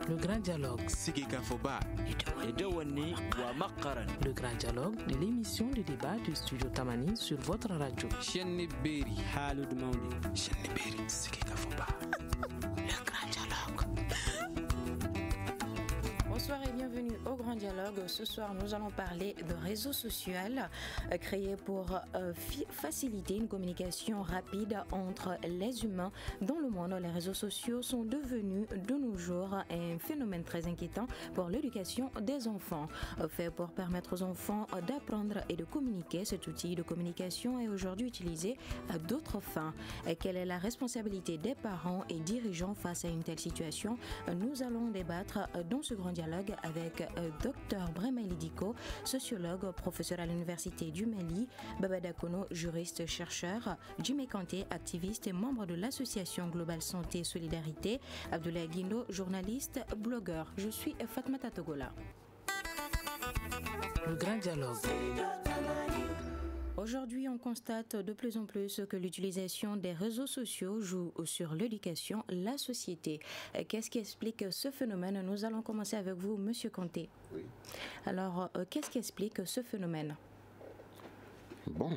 Le grand dialogue. Le grand dialogue de l'émission de débat du studio Tamani sur votre radio. Le grand dialogue. Bonsoir et bienvenue au Grand Dialogue. Ce soir, nous allons parler de réseaux sociaux créés pour faciliter une communication rapide entre les humains. Dans le monde, les réseaux sociaux sont devenus de nos jours un phénomène très inquiétant pour l'éducation des enfants. Fait pour permettre aux enfants d'apprendre et de communiquer, cet outil de communication est aujourd'hui utilisé à d'autres fins. Quelle est la responsabilité des parents et dirigeants face à une telle situation? Nous allons débattre dans ce Grand Dialogue avec Dr Bremaili Diko, sociologue, professeur à l'Université du Mali, Baba Dakono, juriste, chercheur, Jimé Kanté, activiste et membre de l'association Global Santé Solidarité, Abdoulaye Guindo, journaliste, blogueur. Je suis Fatmata Togola. Le grand dialogue. Aujourd'hui, on constate de plus en plus que l'utilisation des réseaux sociaux joue sur l'éducation, la société. Qu'est-ce qui explique ce phénomène? Nous allons commencer avec vous, Monsieur Kanté. Oui. Alors, qu'est-ce qui explique ce phénomène? Bon,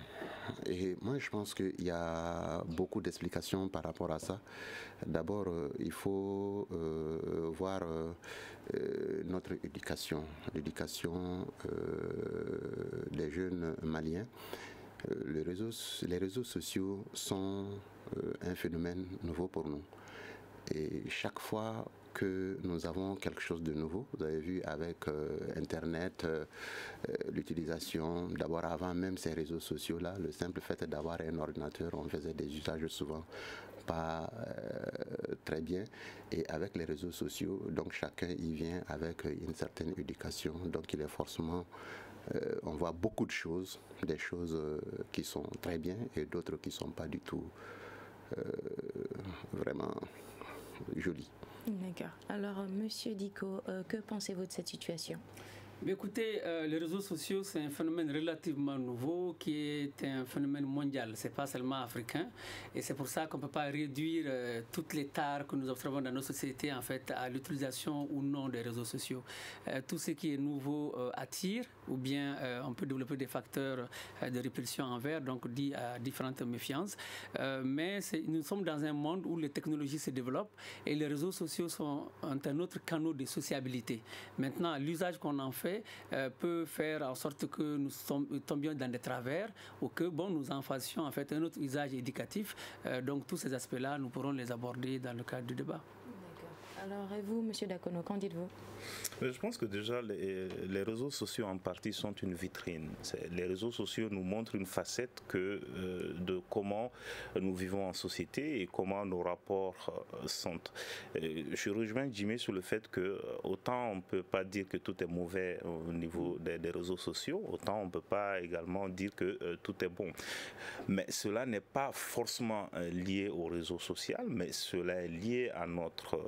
et moi je pense qu'il y a beaucoup d'explications par rapport à ça. D'abord, il faut voir notre éducation, l'éducation des jeunes maliens. Les réseaux sociaux sont un phénomène nouveau pour nous. Et chaque fois que nous avons quelque chose de nouveau, vous avez vu avec Internet, l'utilisation, d'abord avant même ces réseaux sociaux-là, le simple fait d'avoir un ordinateur, on faisait des usages souvent pas très bien. Et avec les réseaux sociaux, donc chacun y vient avec une certaine éducation, donc il est forcément... on voit beaucoup de choses, des choses qui sont très bien et d'autres qui ne sont pas du tout vraiment jolies. D'accord. Alors, Monsieur Diko, que pensez-vous de cette situation? Mais écoutez, les réseaux sociaux, c'est un phénomène relativement nouveau qui est un phénomène mondial. Ce n'est pas seulement africain. Et c'est pour ça qu'on ne peut pas réduire toutes les tares que nous observons dans nos sociétés en fait, à l'utilisation ou non des réseaux sociaux. Tout ce qui est nouveau attire, ou bien on peut développer des facteurs de répulsion envers, donc dit à différentes méfiances. Mais nous sommes dans un monde où les technologies se développent et les réseaux sociaux sont un autre canal de sociabilité. Maintenant, l'usage qu'on en fait peut faire en sorte que nous tombions dans des travers ou que nous en fassions en fait un autre usage éducatif. Donc tous ces aspects-là, nous pourrons les aborder dans le cadre du débat. Alors, et vous, Monsieur Dakono, qu'en dites-vous? Je pense que déjà, les réseaux sociaux en partie sont une vitrine. Les réseaux sociaux nous montrent une facette de comment nous vivons en société et comment nos rapports sont. Je rejoins Jimmy sur le fait que autant on ne peut pas dire que tout est mauvais au niveau des réseaux sociaux, autant on ne peut pas également dire que tout est bon. Mais cela n'est pas forcément lié au réseau social, mais cela est lié à notre...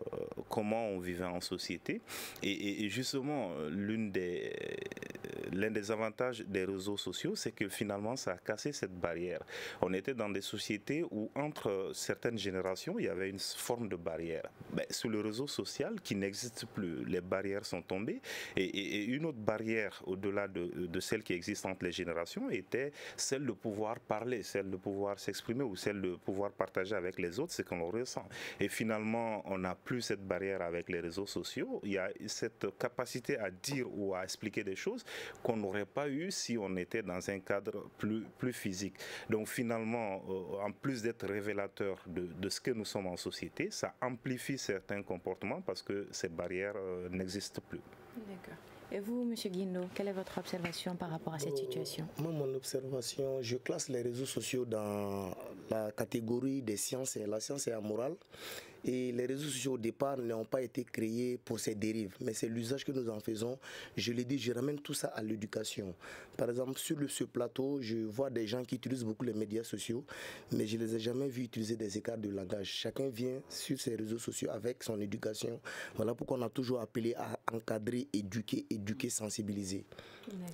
comment on vivait en société. Et justement, l'un des avantages des réseaux sociaux, c'est que finalement, ça a cassé cette barrière. On était dans des sociétés où, entre certaines générations, il y avait une forme de barrière. Mais sur le réseau social, qui n'existe plus, les barrières sont tombées. Et une autre barrière, au-delà de celle qui existe entre les générations, était celle de pouvoir parler, celle de pouvoir s'exprimer ou celle de pouvoir partager avec les autres ce qu'on ressent. Et finalement, on n'a plus cette barrière avec les réseaux sociaux. Il y a cette capacité à dire ou à expliquer des choses qu'on n'aurait pas eu si on était dans un cadre plus physique. Donc finalement, en plus d'être révélateur de ce que nous sommes en société, ça amplifie certains comportements parce que ces barrières n'existent plus. D'accord. Et vous, M. Guindo, quelle est votre observation par rapport à cette situation? Moi, mon observation, je classe les réseaux sociaux dans la catégorie des sciences. La science est amorale. Et les réseaux sociaux, au départ, n'ont pas été créés pour ces dérives. Mais c'est l'usage que nous en faisons. Je l'ai dit, je ramène tout ça à l'éducation. Par exemple, sur ce plateau, je vois des gens qui utilisent beaucoup les médias sociaux, mais je ne les ai jamais vus utiliser des écarts de langage. Chacun vient sur ces réseaux sociaux avec son éducation. Voilà pourquoi on a toujours appelé à encadrer, éduquer, sensibiliser.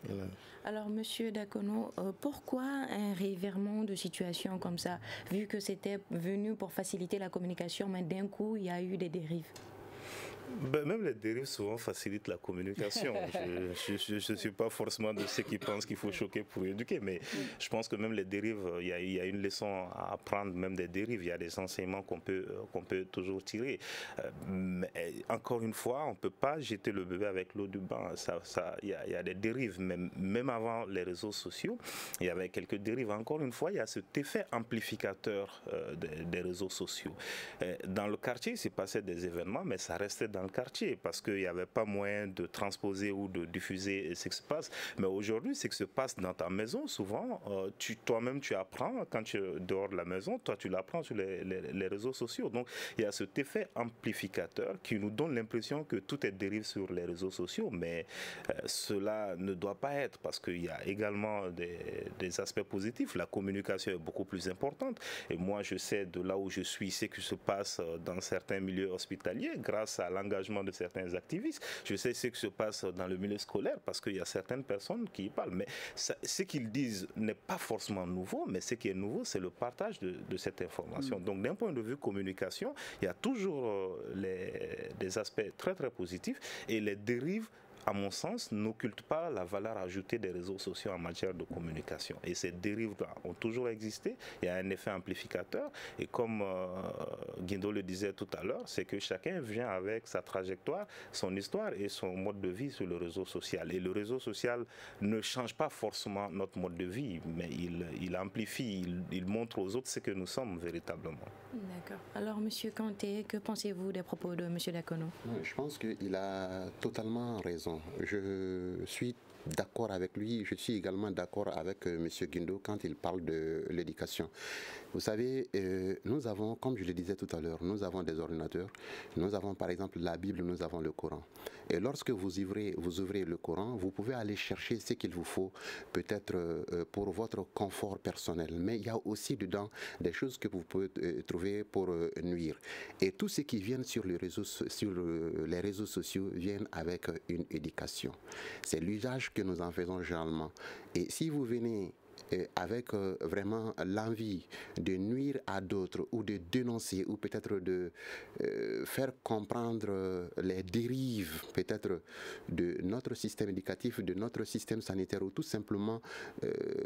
Voilà. Alors, Monsieur Dakono, pourquoi un revirement de situation comme ça, vu que c'était venu pour faciliter la communication, mais d'un coup, il y a eu des dérives? Même les dérives souvent facilitent la communication. Je ne suis pas forcément de ceux qui pensent qu'il faut choquer pour éduquer, mais je pense que même les dérives, il y a une leçon à apprendre, même des dérives. Il y a des enseignements qu'on peut toujours tirer. Mais encore une fois, on ne peut pas jeter le bébé avec l'eau du bain. Il y a des dérives, même avant les réseaux sociaux, il y avait quelques dérives. Encore une fois, il y a cet effet amplificateur des réseaux sociaux. Dans le quartier, il s'est passé des événements, mais ça restait dans le quartier parce qu'il n'y avait pas moyen de transposer ou de diffuser ce qui se passe. Mais aujourd'hui, ce qui se passe dans ta maison, souvent, toi-même tu apprends quand tu es dehors de la maison, toi tu l'apprends sur les réseaux sociaux. Donc il y a cet effet amplificateur qui nous donne l'impression que tout est dérive sur les réseaux sociaux, mais cela ne doit pas être, parce qu'il y a également des aspects positifs. La communication est beaucoup plus importante et moi je sais de là où je suis ce qui se passe dans certains milieux hospitaliers grâce à l'engagement de certains activistes. Je sais ce qui se passe dans le milieu scolaire parce qu'il y a certaines personnes qui y parlent, mais ce qu'ils disent n'est pas forcément nouveau, mais ce qui est nouveau, c'est le partage de cette information. Donc d'un point de vue communication, il y a toujours des aspects très très positifs et les dérives, à mon sens, n'occultent pas la valeur ajoutée des réseaux sociaux en matière de communication. Et ces dérives-là ont toujours existé. Il y a un effet amplificateur. Et comme Guindo le disait tout à l'heure, c'est que chacun vient avec sa trajectoire, son histoire et son mode de vie sur le réseau social. Et le réseau social ne change pas forcément notre mode de vie, mais il amplifie, il montre aux autres ce que nous sommes véritablement. D'accord. Alors, M. Kanté, que pensez-vous des propos de M. Dakono? Je pense qu'il a totalement raison. Je suis d'accord avec lui. Je suis également d'accord avec M. Guindo quand il parle de l'éducation. Vous savez, nous avons, comme je le disais tout à l'heure, nous avons des ordinateurs. Nous avons par exemple la Bible, nous avons le Coran. Et lorsque vous ouvrez le Coran, vous pouvez aller chercher ce qu'il vous faut, peut-être pour votre confort personnel. Mais il y a aussi dedans des choses que vous pouvez trouver pour nuire. Et tout ce qui vient sur les réseaux sociaux viennent avec une éducation. C'est l'usage que nous en faisons généralement. Et si vous venez avec vraiment l'envie de nuire à d'autres ou de dénoncer ou peut-être de faire comprendre les dérives peut-être de notre système éducatif, de notre système sanitaire ou tout simplement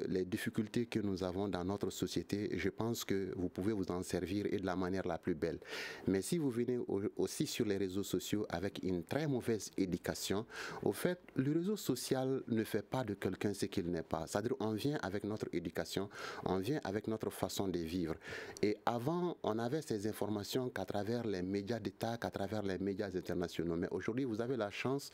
les difficultés que nous avons dans notre société, je pense que vous pouvez vous en servir et de la manière la plus belle. Mais si vous venez aussi sur les réseaux sociaux avec une très mauvaise éducation, au fait, le réseau social ne fait pas de quelqu'un ce qu'il n'est pas. C'est-à-dire on vient avec notre éducation, on vient avec notre façon de vivre. Et avant, on avait ces informations qu'à travers les médias d'État, qu'à travers les médias internationaux. Mais aujourd'hui, vous avez la chance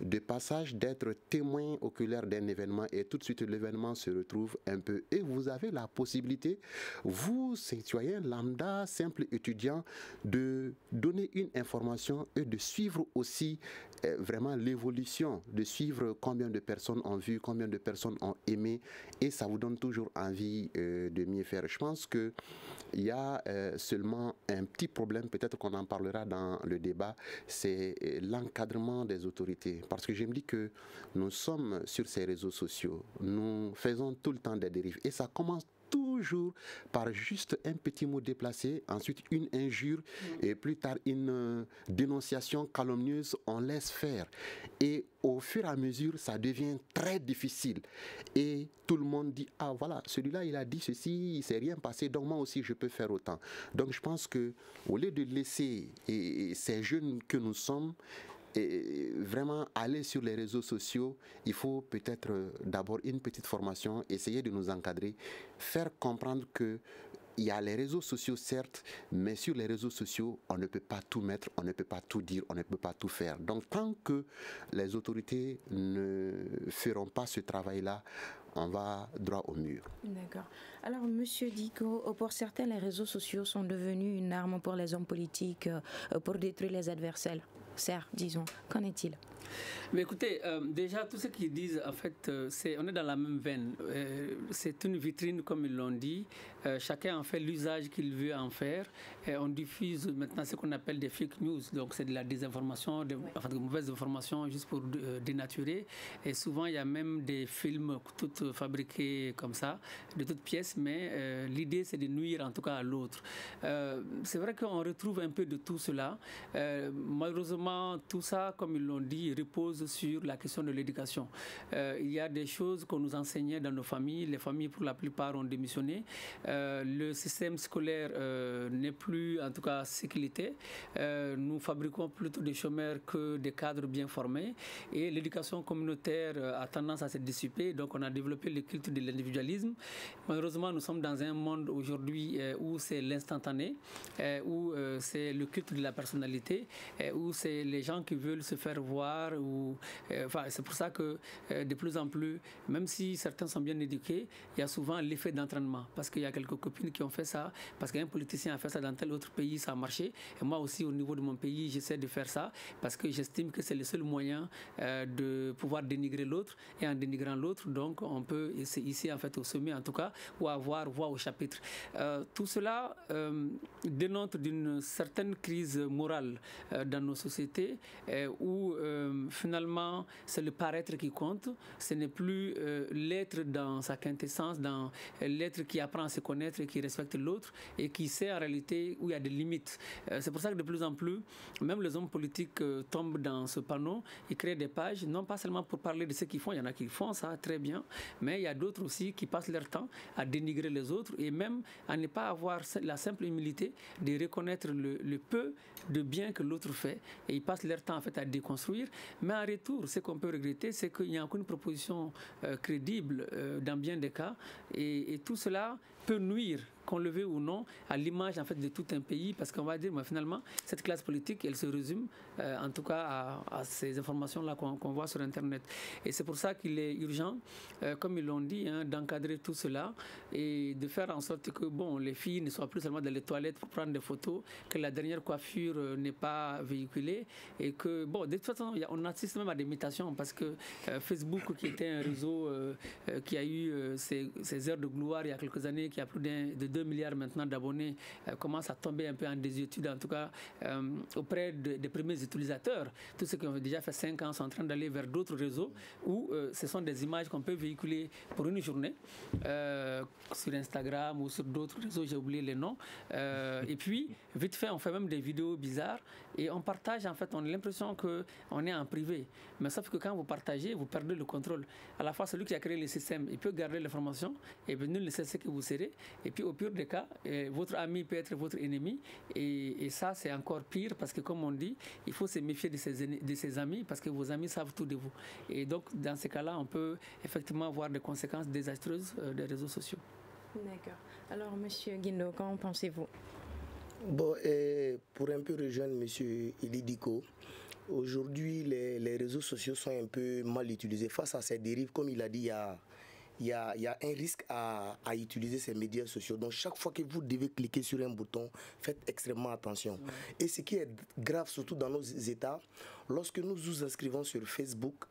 de passage d'être témoin oculaire d'un événement et tout de suite l'événement se retrouve un peu. Et vous avez la possibilité, vous, citoyens lambda, simple étudiant, de donner une information et de suivre aussi vraiment l'évolution, de suivre combien de personnes ont vu, combien de personnes ont aimé, et ça vous donne toujours envie de mieux faire. Je pense qu'il y a seulement un petit problème, peut-être qu'on en parlera dans le débat, c'est l'encadrement des autorités. Parce que je me dis que nous sommes sur ces réseaux sociaux, nous faisons tout le temps des dérives, et ça commence toujours par juste un petit mot déplacé, ensuite une injure et plus tard une dénonciation calomnieuse, on laisse faire. Et au fur et à mesure, ça devient très difficile. Et tout le monde dit, ah voilà, celui-là il a dit ceci, il ne s'est rien passé, donc moi aussi je peux faire autant. Donc je pense qu'au lieu de laisser ces jeunes que nous sommes, et vraiment aller sur les réseaux sociaux, il faut peut-être d'abord une petite formation, essayer de nous encadrer, faire comprendre que il y a les réseaux sociaux certes, mais sur les réseaux sociaux, on ne peut pas tout mettre, on ne peut pas tout dire, on ne peut pas tout faire. Donc tant que les autorités ne feront pas ce travail-là, on va droit au mur. D'accord. Alors, Monsieur Diko, pour certains, les réseaux sociaux sont devenus une arme pour les hommes politiques, pour détruire les adversaires, disons. Qu'en est-il? Mais écoutez, déjà, tout ce qu'ils disent, en fait, on est dans la même veine. C'est une vitrine, comme ils l'ont dit. chacun en fait l'usage qu'il veut en faire. Et on diffuse maintenant ce qu'on appelle des fake news, donc c'est de la désinformation, de mauvaises informations juste pour dénaturer. Et souvent il y a même des films toutes fabriqués comme ça, de toutes pièces, mais l'idée c'est de nuire en tout cas à l'autre. C'est vrai qu'on retrouve un peu de tout cela. Malheureusement, tout ça, comme ils l'ont dit, repose sur la question de l'éducation. Il y a des choses qu'on nous enseignait dans nos familles. Les familles, pour la plupart, ont démissionné. Le système scolaire n'est plus, en tout cas, ce qu'il était. Nous fabriquons plutôt des chômeurs que des cadres bien formés. Et l'éducation communautaire a tendance à se dissiper. Donc, on a développé le culte de l'individualisme. Malheureusement, nous sommes dans un monde aujourd'hui où c'est l'instantané, où c'est le culte de la personnalité, où c'est les gens qui veulent se faire voir. C'est pour ça que de plus en plus, même si certains sont bien éduqués, il y a souvent l'effet d'entraînement. Parce qu'il y a quelques copines qui ont fait ça, parce qu'un politicien a fait ça dans tel autre pays, ça a marché. Et moi aussi, au niveau de mon pays, j'essaie de faire ça, parce que j'estime que c'est le seul moyen de pouvoir dénigrer l'autre. Et en dénigrant l'autre, donc, on peut ici, en fait, au sommet, en tout cas, ou avoir voix au chapitre. Tout cela dénote d'une certaine crise morale dans nos sociétés, où finalement, c'est le paraître qui compte. Ce n'est plus l'être dans sa quintessence, dans l'être qui apprend à se connaître et qui respecte l'autre et qui sait en réalité où il y a des limites. C'est pour ça que de plus en plus, même les hommes politiques tombent dans ce panneau, ils créent des pages, non pas seulement pour parler de ce qu'ils font, il y en a qui font ça très bien, mais il y a d'autres aussi qui passent leur temps à dénigrer les autres et même à ne pas avoir la simple humilité de reconnaître le peu de bien que l'autre fait, et ils passent leur temps en fait à déconstruire. Mais en retour, ce qu'on peut regretter, c'est qu'il n'y a aucune proposition crédible dans bien des cas, et tout cela peut nuire, qu'on le veuille ou non, à l'image en fait de tout un pays, parce qu'on va dire, mais finalement, cette classe politique, elle se résume, en tout cas, à ces informations-là qu'on voit sur Internet. Et c'est pour ça qu'il est urgent, comme ils l'ont dit, d'encadrer tout cela et de faire en sorte que, bon, les filles ne soient plus seulement dans les toilettes pour prendre des photos, que la dernière coiffure n'est pas véhiculée, et que, bon, de toute façon, on assiste même à des mutations, parce que Facebook, qui était un réseau qui a eu ses heures de gloire il y a quelques années, qui a plus de 2 milliards maintenant d'abonnés, commence à tomber un peu en désuétude, en tout cas auprès des premiers utilisateurs. Tous ceux qui ont déjà fait 5 ans sont en train d'aller vers d'autres réseaux où ce sont des images qu'on peut véhiculer pour une journée sur Instagram ou sur d'autres réseaux, j'ai oublié les noms. Et puis, vite fait, on fait même des vidéos bizarres et on partage, en fait, on a l'impression qu'on est en privé. Mais sauf que quand vous partagez, vous perdez le contrôle. À la fois, celui qui a créé le système, il peut garder l'information et nul ne sait ce que vous serez. Et puis, au pire des cas, votre ami peut être votre ennemi. Et ça, c'est encore pire parce que, comme on dit, il faut se méfier de ses amis parce que vos amis savent tout de vous. Et donc, dans ces cas-là, on peut effectivement avoir des conséquences désastreuses des réseaux sociaux. D'accord. Alors, M. Guindo, qu'en pensez-vous? Bon, et pour un peu rejoindre M. Ilidiko, aujourd'hui, les réseaux sociaux sont un peu mal utilisés. Face à ces dérives, comme il a dit, il y a un risque à utiliser ces médias sociaux. Donc, chaque fois que vous devez cliquer sur un bouton, faites extrêmement attention. Et ce qui est grave, surtout dans nos États, lorsque nous nous inscrivons sur Facebook,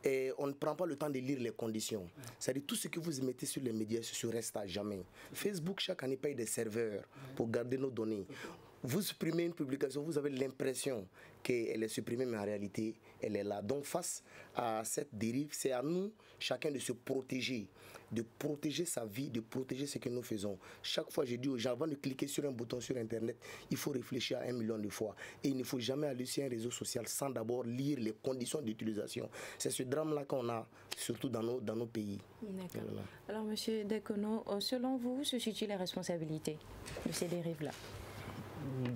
et on ne prend pas le temps de lire les conditions. C'est-à-dire tout ce que vous mettez sur les médias sociaux reste à jamais. Facebook, chaque année, paye des serveurs pour garder nos données. Vous supprimez une publication, vous avez l'impression qu'elle est supprimée, mais en réalité, elle est là. Donc, face à cette dérive, c'est à nous, chacun, de se protéger, de protéger sa vie, de protéger ce que nous faisons. Chaque fois, je dis aux gens, avant de cliquer sur un bouton sur Internet, il faut réfléchir à 1 million de fois. Et il ne faut jamais aller sur un réseau social sans d'abord lire les conditions d'utilisation. C'est ce drame-là qu'on a, surtout dans nos pays. D'accord. Voilà. Alors, M. Dekono, selon vous, où se situe la responsabilité de ces dérives-là?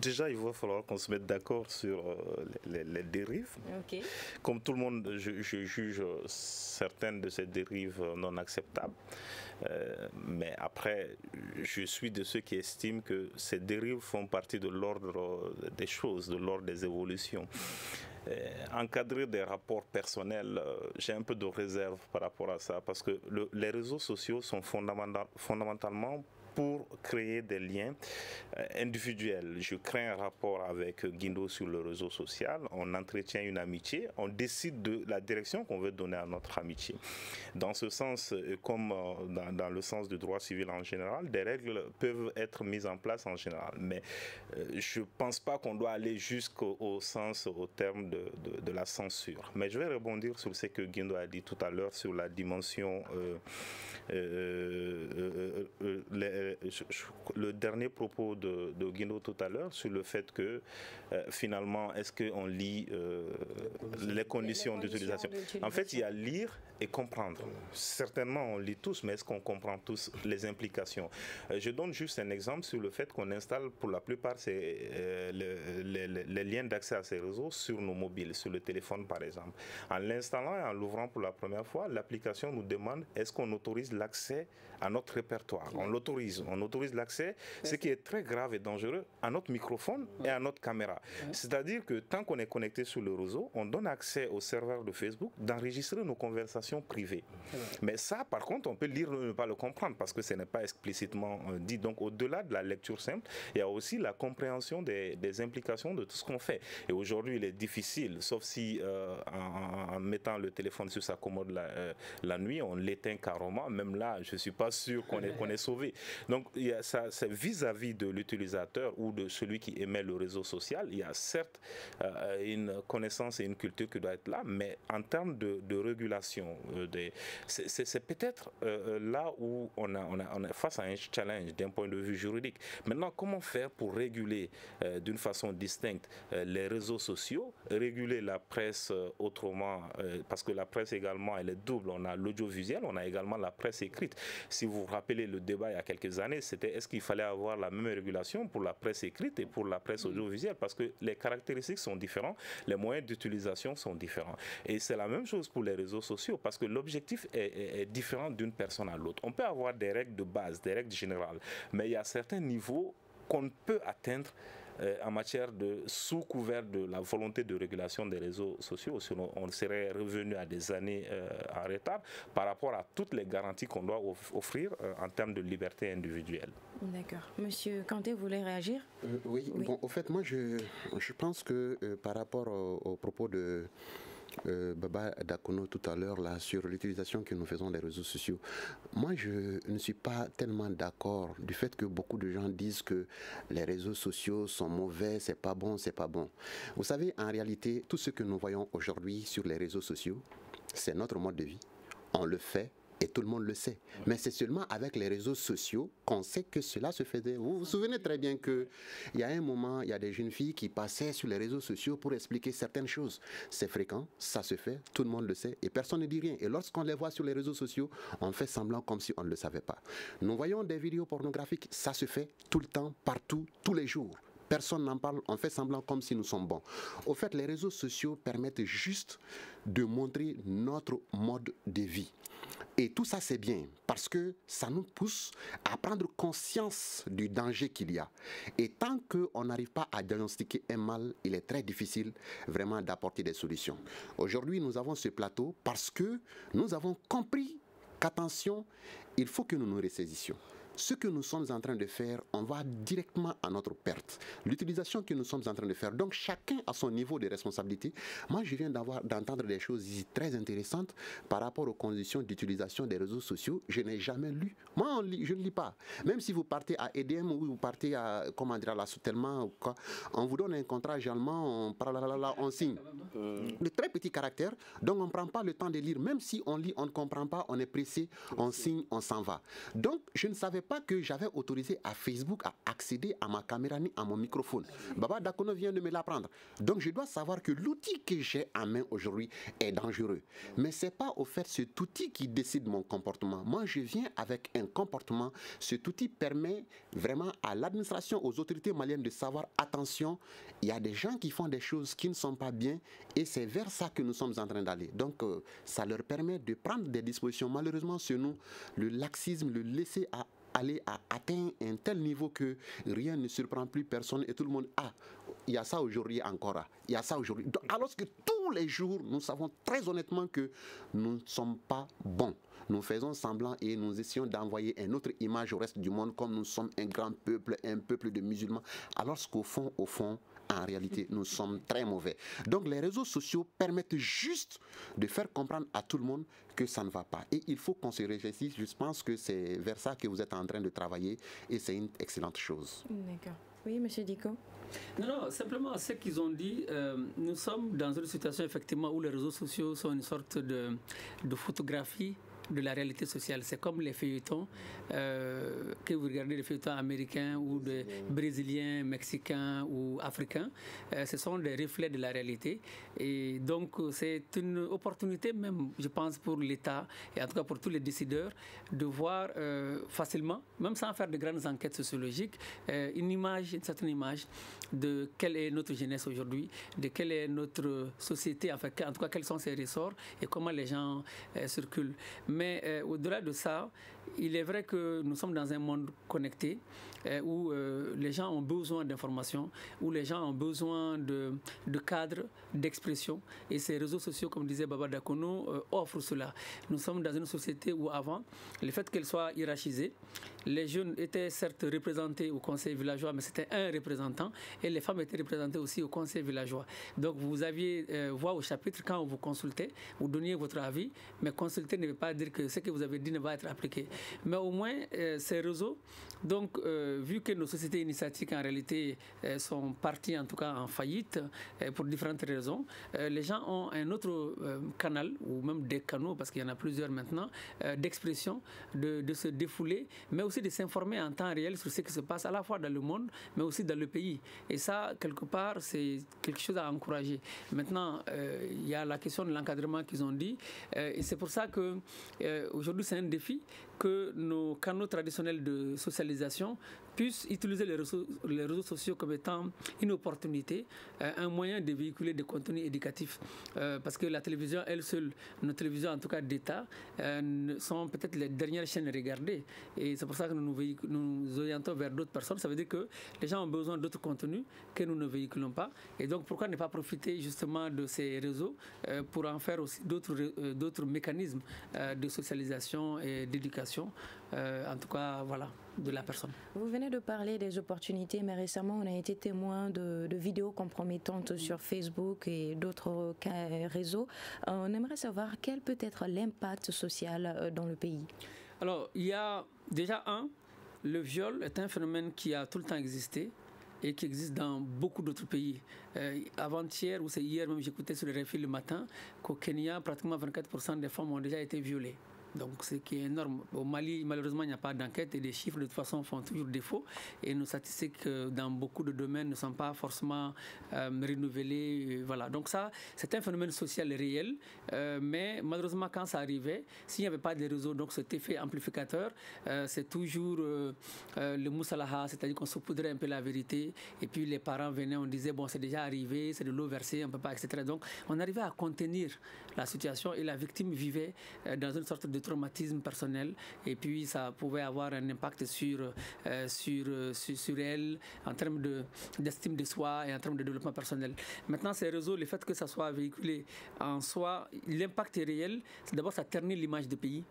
Déjà, il va falloir qu'on se mette d'accord sur les dérives. Okay. Comme tout le monde, je juge certaines de ces dérives non acceptables. Mais après, je suis de ceux qui estiment que ces dérives font partie de l'ordre des choses, de l'ordre des évolutions. Encadrer des rapports personnels, j'ai un peu de réserve par rapport à ça, parce que les réseaux sociaux sont fondamentalement pour créer des liens individuels. Je crée un rapport avec Guindo sur le réseau social, on entretient une amitié, on décide de la direction qu'on veut donner à notre amitié. Dans ce sens, comme dans le sens du droit civil en général, des règles peuvent être mises en place en général, mais je ne pense pas qu'on doit aller jusqu'au sens, au terme de la censure. Mais je vais rebondir sur ce que Guindo a dit tout à l'heure sur la dimension, le dernier propos de Guindo tout à l'heure sur le fait que finalement, est-ce qu'on lit les conditions d'utilisation? En fait, il y a lire et comprendre. Certainement, on lit tous, mais est-ce qu'on comprend tous les implications? Je donne juste un exemple sur le fait qu'on installe pour la plupart les liens d'accès à ces réseaux sur nos mobiles, sur le téléphone par exemple. En l'installant et en l'ouvrant pour la première fois, l'application nous demande est-ce qu'on autorise l'accès à notre répertoire. On l'autorise. On autorise l'accès, ce qui est très grave et dangereux, à notre microphone et à notre caméra. C'est-à-dire que tant qu'on est connecté sur le réseau, on donne accès au serveur de Facebook d'enregistrer nos conversations privées. Mais ça, par contre, on peut lire ou ne pas le comprendre parce que ce n'est pas explicitement dit. Donc, au-delà de la lecture simple, il y a aussi la compréhension des implications de tout ce qu'on fait. Et aujourd'hui, il est difficile, sauf si en mettant le téléphone sur sa commode la nuit, on l'éteint carrément. Même là, je ne suis pas sûr qu'on est sauvé. Donc, il y a ça, c'est vis-à-vis de l'utilisateur ou de celui qui émet le réseau social. Il y a certes une connaissance et une culture qui doit être là, mais en termes de régulation, c'est peut-être là où on est face à un challenge d'un point de vue juridique. Maintenant, comment faire pour réguler d'une façon distincte les réseaux sociaux, réguler la presse autrement, parce que la presse également, elle est double. On a l'audiovisuel, on a également la presse écrite. Si vous vous rappelez le débat il y a quelques années, c'était est-ce qu'il fallait avoir la même régulation pour la presse écrite et pour la presse audiovisuelle, parce que les caractéristiques sont différentes, les moyens d'utilisation sont différents. Et c'est la même chose pour les réseaux sociaux, parce que l'objectif est différent d'une personne à l'autre. On peut avoir des règles de base, des règles générales, mais il y a certains niveaux qu'on ne peut atteindre en matière de sous couvert de la volonté de régulation des réseaux sociaux, sinon on serait revenu à des années en retard par rapport à toutes les garanties qu'on doit offrir en termes de liberté individuelle. D'accord. Monsieur Kanté, vous voulez réagir? Oui. Bon, au fait, moi je pense que par rapport au propos de Baba Dakono tout à l'heure là sur l'utilisation que nous faisons des réseaux sociaux. Moi, je ne suis pas tellement d'accord du fait que beaucoup de gens disent que les réseaux sociaux sont mauvais, c'est pas bon, c'est pas bon. Vous savez, en réalité, tout ce que nous voyons aujourd'hui sur les réseaux sociaux, c'est notre mode de vie. On le fait. Et tout le monde le sait. Mais c'est seulement avec les réseaux sociaux qu'on sait que cela se faisait. Vous vous souvenez très bien qu'il y a un moment, il y a des jeunes filles qui passaient sur les réseaux sociaux pour expliquer certaines choses. C'est fréquent, ça se fait, tout le monde le sait et personne ne dit rien. Et lorsqu'on les voit sur les réseaux sociaux, on fait semblant comme si on ne le savait pas. Nous voyons des vidéos pornographiques, ça se fait tout le temps, partout, tous les jours. Personne n'en parle, on fait semblant comme si nous sommes bons. Au fait, les réseaux sociaux permettent juste de montrer notre mode de vie. Et tout ça, c'est bien parce que ça nous pousse à prendre conscience du danger qu'il y a. Et tant qu'on n'arrive pas à diagnostiquer un mal, il est très difficile vraiment d'apporter des solutions. Aujourd'hui, nous avons ce plateau parce que nous avons compris qu'attention, il faut que nous nous ressaisissions. Ce que nous sommes en train de faire, on va directement à notre perte. L'utilisation que nous sommes en train de faire, donc chacun a son niveau de responsabilité. Moi, je viens d'entendre des choses ici très intéressantes par rapport aux conditions d'utilisation des réseaux sociaux. Je n'ai jamais lu. Moi, je ne lis pas. Même si vous partez à EDM ou vous partez à, comment dire, à la soutèlement ou quoi, on vous donne un contrat allemand, on signe. De très petits caractères, donc on ne prend pas le temps de lire. Même si on lit, on ne comprend pas, on est pressé, on signe, on s'en va. Donc, je ne savais pas que j'avais autorisé à Facebook à accéder à ma caméra ni à mon microphone. Baba Dakono vient de me l'apprendre. Donc je dois savoir que l'outil que j'ai en main aujourd'hui est dangereux. Mais ce n'est pas au fait cet outil qui décide mon comportement. Moi, je viens avec un comportement. Cet outil permet vraiment à l'administration, aux autorités maliennes de savoir, attention, il y a des gens qui font des choses qui ne sont pas bien et c'est vers ça que nous sommes en train d'aller. Donc ça leur permet de prendre des dispositions. Malheureusement, chez nous, le laxisme, le laisser aller à atteindre un tel niveau que rien ne surprend plus personne et tout le monde a. il y a ça aujourd'hui encore. Il y a ça aujourd'hui. Alors que tous les jours, nous savons très honnêtement que nous ne sommes pas bons. Nous faisons semblant et nous essayons d'envoyer une autre image au reste du monde comme nous sommes un grand peuple, un peuple de musulmans. Alors qu'au fond, en réalité, nous sommes très mauvais. Donc les réseaux sociaux permettent juste de faire comprendre à tout le monde que ça ne va pas. Et il faut qu'on se réjouisse. Je pense que c'est vers ça que vous êtes en train de travailler et c'est une excellente chose. D'accord. Oui, M. Diko. Non, simplement ce qu'ils ont dit, nous sommes dans une situation effectivement où les réseaux sociaux sont une sorte de photographie de la réalité sociale. C'est comme les feuilletons, que vous regardez les feuilletons américains ou des brésiliens, mexicains ou africains, ce sont des reflets de la réalité. Et donc c'est une opportunité même, je pense, pour l'État et en tout cas pour tous les décideurs de voir facilement, même sans faire de grandes enquêtes sociologiques, une certaine image de quelle est notre jeunesse aujourd'hui, de quelle est notre société, en tout cas quels sont ses ressorts et comment les gens circulent. Mais au-delà de ça, il est vrai que nous sommes dans un monde connecté où les gens ont besoin d'informations, où les gens ont besoin de cadres, d'expression. Et ces réseaux sociaux, comme disait Baba Dakono, offrent cela. Nous sommes dans une société où avant, le fait qu'elle soit hiérarchisée, les jeunes étaient certes représentés au conseil villageois, mais c'était un représentant, et les femmes étaient représentées aussi au conseil villageois. Donc vous aviez voix au chapitre quand vous consultez, vous donniez votre avis, mais consulter ne veut pas dire que ce que vous avez dit ne va être appliqué. Mais au moins, ces réseaux, donc vu que nos sociétés initiatiques en réalité sont parties en tout cas en faillite pour différentes raisons, les gens ont un autre canal, ou même des canaux, parce qu'il y en a plusieurs maintenant, d'expression, de se défouler, mais aussi de s'informer en temps réel sur ce qui se passe à la fois dans le monde, mais aussi dans le pays. Et ça, quelque part, c'est quelque chose à encourager. Maintenant, il y a la question de l'encadrement qu'ils ont dit, et c'est pour ça que aujourd'hui, c'est un défi que nos canaux traditionnels de socialisation puissent utiliser les réseaux sociaux comme étant une opportunité, un moyen de véhiculer des contenus éducatifs. Parce que la télévision, elle seule, nos télévisions en tout cas d'État, sont peut-être les dernières chaînes regardées. Et c'est pour ça que nous orientons vers d'autres personnes. Ça veut dire que les gens ont besoin d'autres contenus que nous ne véhiculons pas. Et donc pourquoi ne pas profiter justement de ces réseaux pour en faire aussi d'autres mécanismes de socialisation et d'éducation, en tout cas, voilà, de la personne. Vous venez de parler des opportunités, mais récemment, on a été témoin de vidéos compromettantes sur Facebook et d'autres réseaux. On aimerait savoir quel peut être l'impact social dans le pays. Alors, il y a déjà le viol est un phénomène qui a tout le temps existé et qui existe dans beaucoup d'autres pays. Avant-hier, ou c'est hier même, j'écoutais sur le RFI le matin, qu'au Kenya, pratiquement 24% des femmes ont déjà été violées. Donc, ce qui est énorme. Au Mali, malheureusement, il n'y a pas d'enquête et les chiffres, de toute façon, font toujours défaut. Et nos statistiques, dans beaucoup de domaines, ne sont pas forcément renouvelées. Voilà. Donc, ça, c'est un phénomène social réel. Mais malheureusement, quand ça arrivait, s'il n'y avait pas de réseau, donc cet effet amplificateur, c'est toujours le moussalaha, c'est-à-dire qu'on saupoudrait un peu la vérité. Et puis, les parents venaient, on disait, bon, c'est déjà arrivé, c'est de l'eau versée, on ne peut pas, etc. Donc, on arrivait à contenir la situation et la victime vivait dans une sorte de traumatisme personnel et puis ça pouvait avoir un impact sur elle en termes d'estime de soi et en termes de développement personnel. Maintenant, ces réseaux, le fait que ça soit véhiculé en soi, l'impact est réel. C'est d'abord, ça ternit l'image du pays.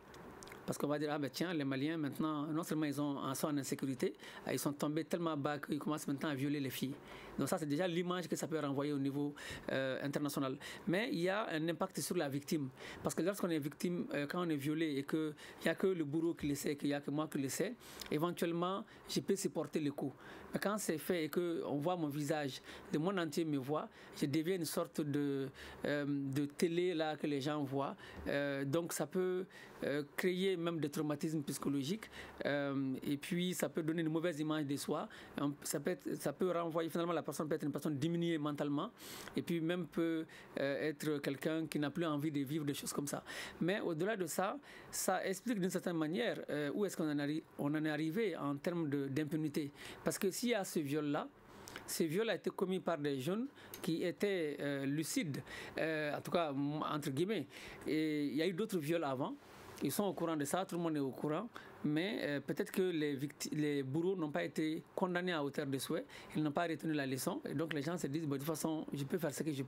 Parce qu'on va dire, ah ben tiens, les Maliens maintenant, non seulement ils sont en insécurité, ils sont tombés tellement bas qu'ils commencent maintenant à violer les filles. Donc ça, c'est déjà l'image que ça peut renvoyer au niveau international. Mais il y a un impact sur la victime. Parce que lorsqu'on est victime, quand on est violé et qu'il n'y a que le bourreau qui le sait, qu'il n'y a que moi qui le sais, éventuellement, je peux supporter le coup. Mais quand c'est fait et qu'on voit mon visage, le monde entier me voit, je deviens une sorte de télé là que les gens voient. Donc ça peut créer même des traumatismes psychologiques et puis ça peut donner une mauvaise image de soi. Ça peut renvoyer, finalement la personne peut être une personne diminuée mentalement et puis même peut être quelqu'un qui n'a plus envie de vivre des choses comme ça. Mais au-delà de ça, ça explique d'une certaine manière où est-ce qu'on en est arrivé en termes d'impunité. Parce que s'il y a ce viol-là, ce viol a été commis par des jeunes qui étaient lucides, en tout cas entre guillemets. Et il y a eu d'autres viols avant. Ils sont au courant de ça, tout le monde est au courant, mais peut-être que les bourreaux n'ont pas été condamnés à hauteur de souhait, ils n'ont pas retenu la leçon, et donc les gens se disent, de toute façon, je peux faire ce que je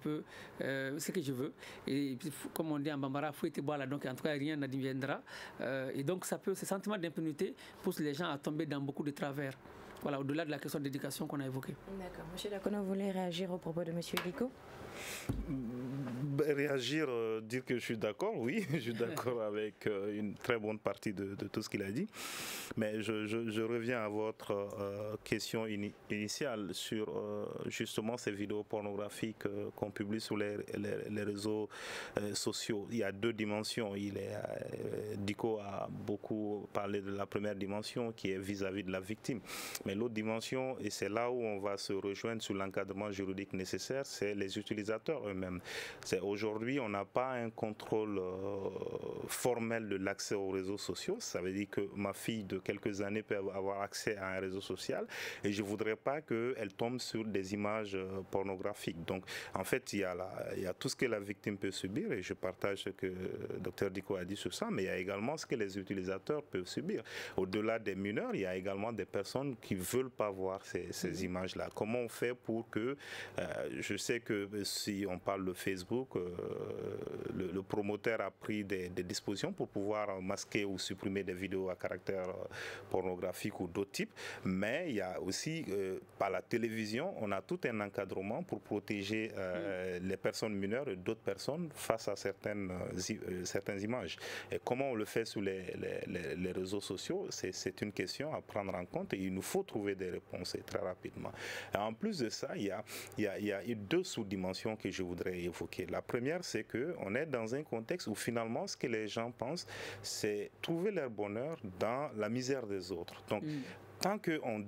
veux, et puis, comme on dit en Bambara, fouette bois là, donc en tout cas rien n'adviendra, et donc ce sentiment d'impunité pousse les gens à tomber dans beaucoup de travers. Voilà, au-delà de la question d'éducation qu'on a évoquée. D'accord. Monsieur Dakono, vous voulez réagir au propos de Monsieur Diko? Réagir, dire que je suis d'accord, oui, je suis d'accord avec une très bonne partie de tout ce qu'il a dit. Mais je reviens à votre question initiale sur justement ces vidéos pornographiques qu'on publie sur les réseaux sociaux. Il y a deux dimensions. Diko a beaucoup parlé de la première dimension qui est vis-à-vis de la victime. Mais l'autre dimension, et c'est là où on va se rejoindre sur l'encadrement juridique nécessaire, c'est les utilisateurs eux-mêmes. Aujourd'hui, on n'a pas un contrôle formel de l'accès aux réseaux sociaux. Ça veut dire que ma fille de quelques années peut avoir accès à un réseau social et je ne voudrais pas qu'elle tombe sur des images pornographiques. Donc, en fait, il y a tout ce que la victime peut subir et je partage ce que le docteur Diko a dit sur ça, mais il y a également ce que les utilisateurs peuvent subir. Au-delà des mineurs, il y a également des personnes qui ne veulent pas voir ces images-là. Comment on fait pour que, je sais que si on parle de Facebook, le promoteur a pris des dispositions pour pouvoir masquer ou supprimer des vidéos à caractère pornographique ou d'autres types, mais il y a aussi, par la télévision, on a tout un encadrement pour protéger les personnes mineures et d'autres personnes face à certaines images. Et comment on le fait sur les réseaux sociaux, c'est une question à prendre en compte et il nous faut trouver des réponses très rapidement. Et en plus de ça, il y a deux sous-dimensions que je voudrais évoquer. La première, c'est qu'on est dans un contexte où finalement, ce que les gens pensent, c'est trouver leur bonheur dans la misère des autres. Donc, tant qu'on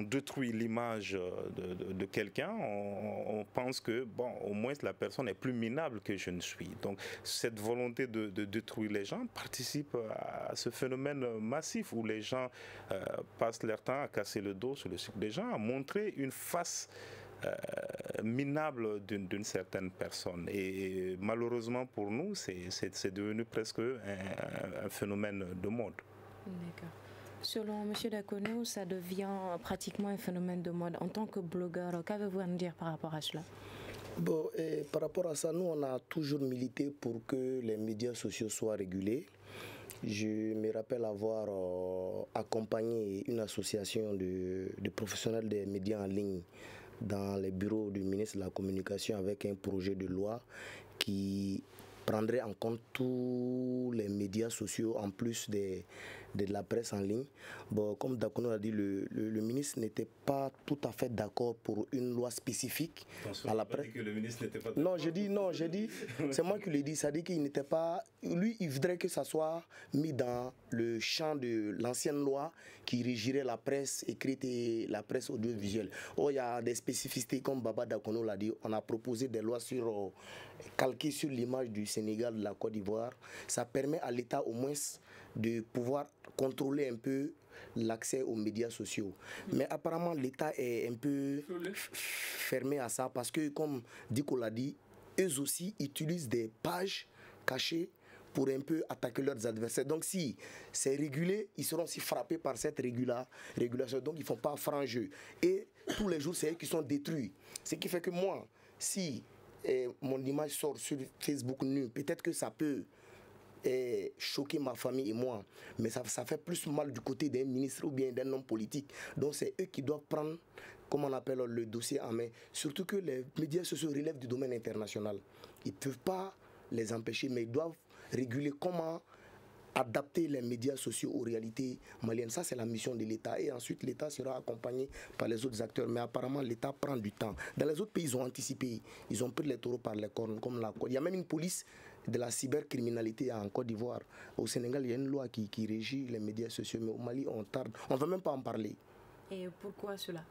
détruit l'image de quelqu'un, on pense que, bon, au moins la personne est plus minable que je ne suis. Donc, cette volonté de détruire les gens participe à ce phénomène massif où les gens passent leur temps à casser le dos sur le sucre des gens, à montrer une face minable d'une certaine personne. Et malheureusement pour nous, c'est devenu presque un phénomène de mode. D'accord. Selon M. Dakono, ça devient pratiquement un phénomène de mode. En tant que blogueur, qu'avez-vous à nous dire par rapport à cela? Bon, et par rapport à ça, nous, on a toujours milité pour que les médias sociaux soient régulés. Je me rappelle avoir accompagné une association de professionnels des médias en ligne dans les bureaux du ministre de la Communication avec un projet de loi qui prendrait en compte tous les médias sociaux en plus de la presse en ligne. Bon, comme Dakono a dit, le ministre n'était pas tout à fait d'accord pour une loi spécifique à la presse. Que le ministre n'était pas non, j'ai dit, c'est moi qui l'ai dit, ça dit qu'il n'était pas, lui, il voudrait que ça soit mis dans le champ de l'ancienne loi qui régirait la presse écrite et la presse audiovisuelle. Oh, il y a des spécificités, comme Baba Dakono l'a dit, on a proposé des lois calquées sur l'image du Sénégal, de la Côte d'Ivoire. Ça permet à l'État au moins de pouvoir contrôler un peu l'accès aux médias sociaux. Mais apparemment, l'État est un peu fermé à ça parce que, comme Diko l'a dit, eux aussi utilisent des pages cachées pour un peu attaquer leurs adversaires. Donc si c'est régulé, ils seront aussi frappés par cette régulation. Donc ils ne font pas franc jeu. Et tous les jours, c'est eux qui sont détruits. Ce qui fait que moi, si mon image sort sur Facebook nu, peut-être que ça peut choquer ma famille et moi, mais ça fait plus mal du côté d'un ministre ou bien d'un homme politique. Donc c'est eux qui doivent prendre, comme on appelle, le dossier en main. Surtout que les médias sociaux relèvent du domaine international. Ils ne peuvent pas les empêcher, mais ils doivent réguler comment adapter les médias sociaux aux réalités maliennes. Ça, c'est la mission de l'État. Et ensuite, l'État sera accompagné par les autres acteurs. Mais apparemment, l'État prend du temps. Dans les autres pays, ils ont anticipé. Ils ont pris les taureaux par les cornes, comme la Côte. Il y a même une police de la cybercriminalité en Côte d'Ivoire. Au Sénégal, il y a une loi qui régit les médias sociaux. Mais au Mali, on tarde. On ne veut même pas en parler. Et pourquoi cela?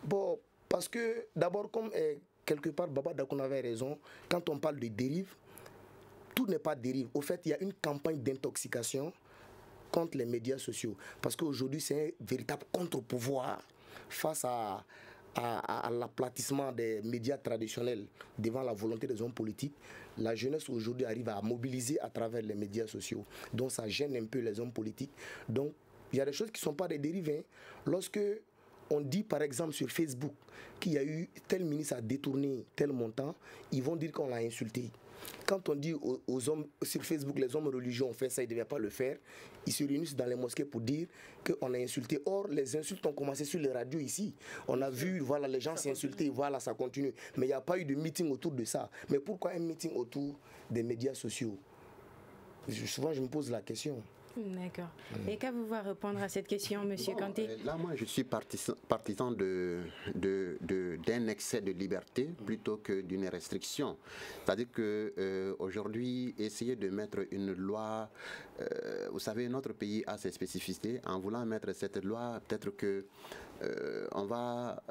Bon, parce que d'abord, comme quelque part, Baba Dakono avait raison, quand on parle de dérive, tout n'est pas dérive. Au fait, il y a une campagne d'intoxication contre les médias sociaux. Parce qu'aujourd'hui, c'est un véritable contre-pouvoir face à à l'aplatissement des médias traditionnels devant la volonté des hommes politiques, la jeunesse aujourd'hui arrive à mobiliser à travers les médias sociaux. Donc ça gêne un peu les hommes politiques. Donc il y a des choses qui ne sont pas des dérives. Hein. Lorsque on dit par exemple sur Facebook qu'il y a eu tel ministre a détourné tel montant, ils vont dire qu'on l'a insulté. Quand on dit aux hommes sur Facebook, les hommes religieux ont fait ça, ils ne devaient pas le faire, ils se réunissent dans les mosquées pour dire qu'on a insulté. Or, les insultes ont commencé sur les radios ici. On a vu, voilà, les gens s'insulter, voilà, ça continue. Mais il n'y a pas eu de meeting autour de ça. Mais pourquoi un meeting autour des médias sociaux? Souvent, je me pose la question. D'accord. Et qu'avez-vous à répondre à cette question, M. Kanté? Là, moi, je suis partisan d'un excès de liberté plutôt que d'une restriction. C'est-à-dire qu'aujourd'hui, essayer de mettre une loi, vous savez, notre pays a ses spécificités. En voulant mettre cette loi, peut-être que on va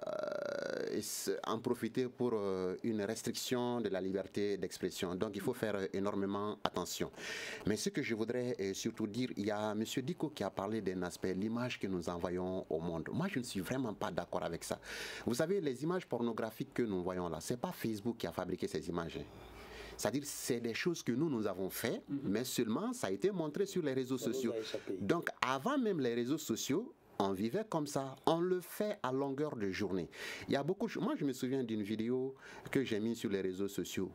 en profiter pour une restriction de la liberté d'expression. Donc, il faut faire énormément attention. Mais ce que je voudrais surtout dire, il y a M. Diko qui a parlé d'un aspect, l'image que nous envoyons au monde. Moi, je ne suis vraiment pas d'accord avec ça. Vous savez, les images pornographiques que nous voyons là, ce n'est pas Facebook qui a fabriqué ces images. C'est-à-dire c'est des choses que nous avons fait, mais seulement ça a été montré sur les réseaux sociaux. Donc, avant même les réseaux sociaux, on vivait comme ça, on le fait à longueur de journée. Il y a beaucoup de choses. Moi, je me souviens d'une vidéo que j'ai mise sur les réseaux sociaux.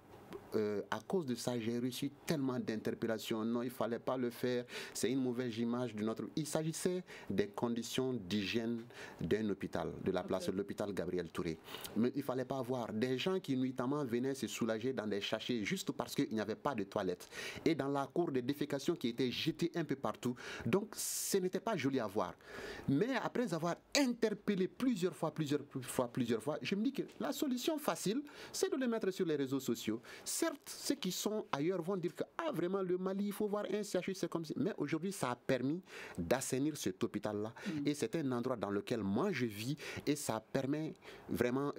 À cause de ça, j'ai reçu tellement d'interpellations. Non, il ne fallait pas le faire. C'est une mauvaise image de notre... Il s'agissait des conditions d'hygiène d'un hôpital, de la place de l'hôpital Gabriel Touré. Mais il ne fallait pas avoir des gens qui nuitamment venaient se soulager dans des sachets juste parce qu'il n'y avait pas de toilettes. Et dans la cour de défécation qui était jetée un peu partout. Donc, ce n'était pas joli à voir. Mais après avoir interpellé plusieurs fois, je me dis que la solution facile, c'est de les mettre sur les réseaux sociaux. Certes, ceux qui sont ailleurs vont dire que vraiment le Mali, il faut voir un CHU, c'est comme ça. Mais aujourd'hui, ça a permis d'assainir cet hôpital-là. Et c'est un endroit dans lequel moi je vis et ça permet vraiment,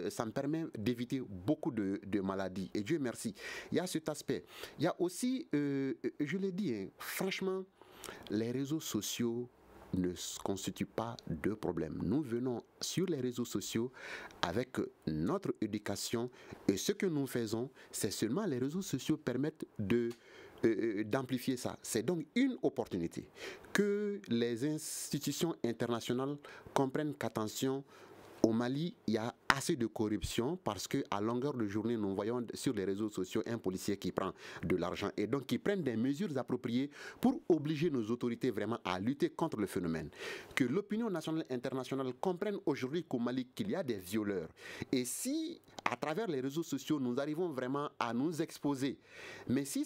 ça me permet d'éviter beaucoup de maladies. Et Dieu merci. Il y a cet aspect. Il y a aussi, je l'ai dit, hein, franchement, les réseaux sociaux ne constitue pas de problème. Nous venons sur les réseaux sociaux avec notre éducation et ce que nous faisons, c'est seulement les réseaux sociaux permettent d'amplifier ça. C'est donc une opportunité que les institutions internationales comprennent qu'attention, au Mali, il y a assez de corruption parce qu'à longueur de journée, nous voyons sur les réseaux sociaux un policier qui prend de l'argent et donc qui prennent des mesures appropriées pour obliger nos autorités vraiment à lutter contre le phénomène. Que l'opinion nationale et internationale comprenne aujourd'hui qu'au Mali, qu'il y a des violeurs. Et si, à travers les réseaux sociaux, nous arrivons vraiment à nous exposer, mais si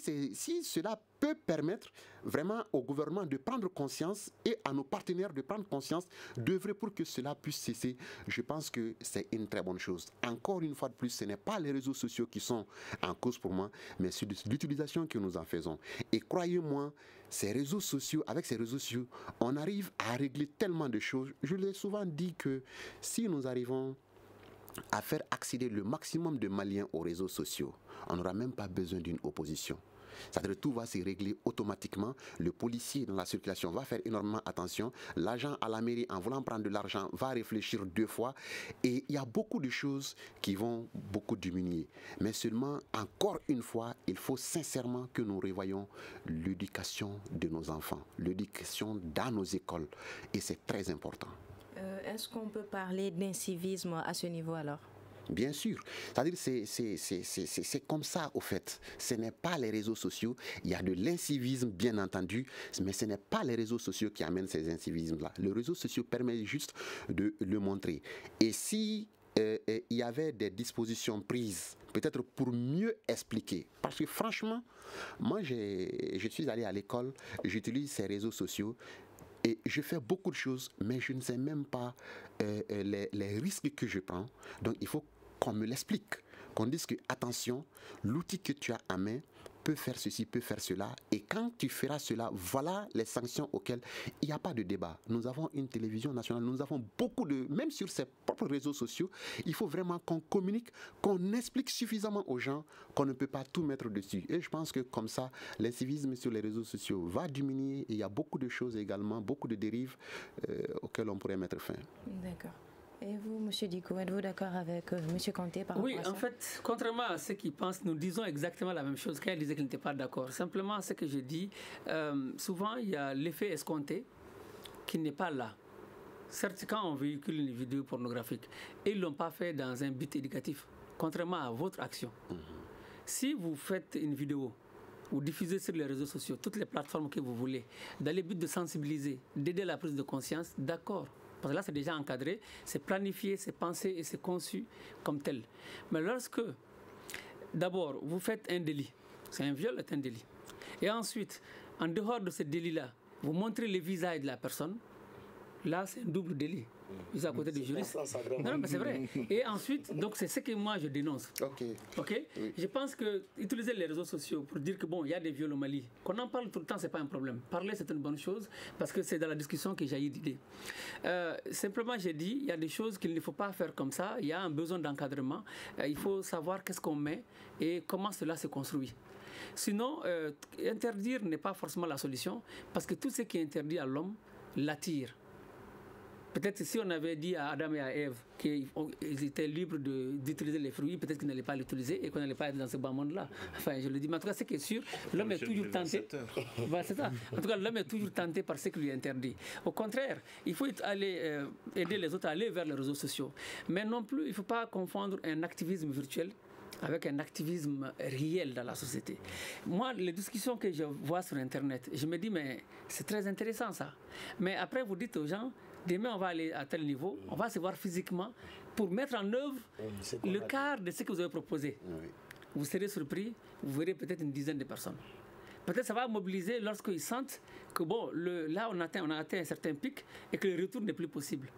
cela peut permettre vraiment au gouvernement de prendre conscience et à nos partenaires de prendre conscience, d'œuvrer pour que cela puisse cesser. Je pense que c'est une très bonne chose. Encore une fois de plus, ce n'est pas les réseaux sociaux qui sont en cause pour moi, mais c'est l'utilisation que nous en faisons. Et croyez-moi, ces réseaux sociaux, avec ces réseaux sociaux, on arrive à régler tellement de choses. Je l'ai souvent dit que si nous arrivons à faire accéder le maximum de Maliens aux réseaux sociaux, on n'aura même pas besoin d'une opposition. C'est-à-dire que tout va se régler automatiquement. Le policier dans la circulation va faire énormément attention. L'agent à la mairie, en voulant prendre de l'argent, va réfléchir 2 fois. Et il y a beaucoup de choses qui vont beaucoup diminuer. Mais seulement, encore une fois, il faut sincèrement que nous revoyions l'éducation de nos enfants, l'éducation dans nos écoles. Et c'est très important. Est-ce qu'on peut parler d'incivisme à ce niveau alors ? Bien sûr. C'est-à-dire c'est comme ça au fait. Ce n'est pas les réseaux sociaux. Il y a de l'incivisme bien entendu, mais ce n'est pas les réseaux sociaux qui amènent ces incivismes-là. Le réseau social permet juste de le montrer. Et si il y avait des dispositions prises, peut-être pour mieux expliquer, parce que franchement, moi je suis allé à l'école, j'utilise ces réseaux sociaux. Et je fais beaucoup de choses, mais je ne sais même pas les risques que je prends. Donc il faut qu'on me l'explique, qu'on dise que attention, l'outil que tu as à main peut faire ceci, peut faire cela. Et quand tu feras cela, voilà les sanctions auxquelles il n'y a pas de débat. Nous avons une télévision nationale, nous avons beaucoup de... Même sur ses propres réseaux sociaux, il faut vraiment qu'on communique, qu'on explique suffisamment aux gens qu'on ne peut pas tout mettre dessus. Et je pense que comme ça, l'incivisme sur les réseaux sociaux va diminuer. Et il y a beaucoup de choses également, beaucoup de dérives auxquelles on pourrait mettre fin. D'accord. Et vous, M. Diko, êtes-vous d'accord avec M. Kanté par rapport à ça? Oui, en fait, contrairement à ceux qui pensent, nous disons exactement la même chose quand ils disaient qu'ils n'étaient pas d'accord. Simplement, ce que je dis, souvent, il y a l'effet escompté qui n'est pas là. Certes, quand on véhicule une vidéo pornographique, ils ne l'ont pas fait dans un but éducatif, contrairement à votre action. Si vous faites une vidéo, ou diffusez sur les réseaux sociaux, toutes les plateformes que vous voulez, dans le but de sensibiliser, d'aider la prise de conscience, d'accord. Parce que là, c'est déjà encadré, c'est planifié, c'est pensé et c'est conçu comme tel. Mais lorsque, d'abord, vous faites un délit, c'est un viol, c'est un délit. Et ensuite, en dehors de ce délit-là, vous montrez le visage de la personne, là, c'est un double délit. Ils sont à côté des juristes. Non, mais c'est vrai. Et ensuite, donc c'est ce que moi je dénonce. Ok. Oui. Je pense que utiliser les réseaux sociaux pour dire que bon, il y a des viols au Mali, qu'on en parle tout le temps, c'est pas un problème. Parler, c'est une bonne chose parce que c'est dans la discussion que jaillit l'idée. Simplement, j'ai dit, il y a des choses qu'il ne faut pas faire comme ça. Il y a un besoin d'encadrement. Il faut savoir qu'est-ce qu'on met et comment cela se construit. Sinon, interdire n'est pas forcément la solution parce que tout ce qui est interdit à l'homme l'attire. Peut-être si on avait dit à Adam et à Ève qu'ils étaient libres d'utiliser les fruits, peut-être qu'ils n'allaient pas l'utiliser et qu'on n'allait pas être dans ce bas monde-là. Enfin, je le dis. Mais en tout cas, ce qui est sûr, l'homme est toujours tenté. Voilà, c'est ça. En tout cas, l'homme est toujours tenté par ce qui lui est interdit. Au contraire, il faut aller aider les autres à aller vers les réseaux sociaux. Mais non plus, il ne faut pas confondre un activisme virtuel avec un activisme réel dans la société. Moi, les discussions que je vois sur Internet, je me dis, mais c'est très intéressant ça. Mais après, vous dites aux gens, demain, on va aller à tel niveau, on va se voir physiquement pour mettre en œuvre le quart de ce que vous avez proposé. Oui. Vous serez surpris, vous verrez peut-être une dizaine de personnes. Peut-être ça va mobiliser lorsqu'ils sentent que bon, là, on a atteint un certain pic et que le retour n'est plus possible.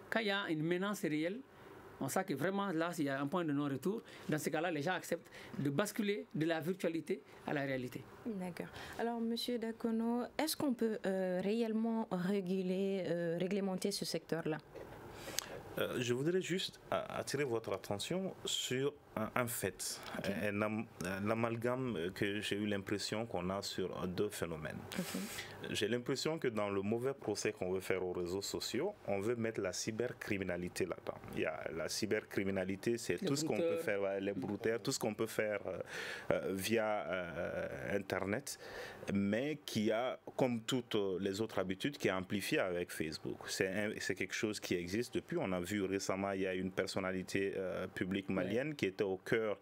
Quand il y a une menace réelle, on sait que vraiment là, il y a un point de non-retour. Dans ce cas-là, les gens acceptent de basculer de la virtualité à la réalité. D'accord. Alors, M. Dakono, est-ce qu'on peut réellement réglementer ce secteur-là? Je voudrais juste attirer votre attention sur un fait, un amalgame que j'ai eu l'impression qu'on a sur deux phénomènes. J'ai l'impression que dans le mauvais procès qu'on veut faire aux réseaux sociaux, on veut mettre la cybercriminalité là-dedans. Il y a la cybercriminalité, c'est tout ce qu'on peut faire, les brouteurs, tout ce qu'on peut faire via Internet, mais qui a, comme toutes les autres habitudes, qui est amplifié avec Facebook. C'est quelque chose qui existe depuis. On a vu récemment, il y a une personnalité publique malienne qui était au cœur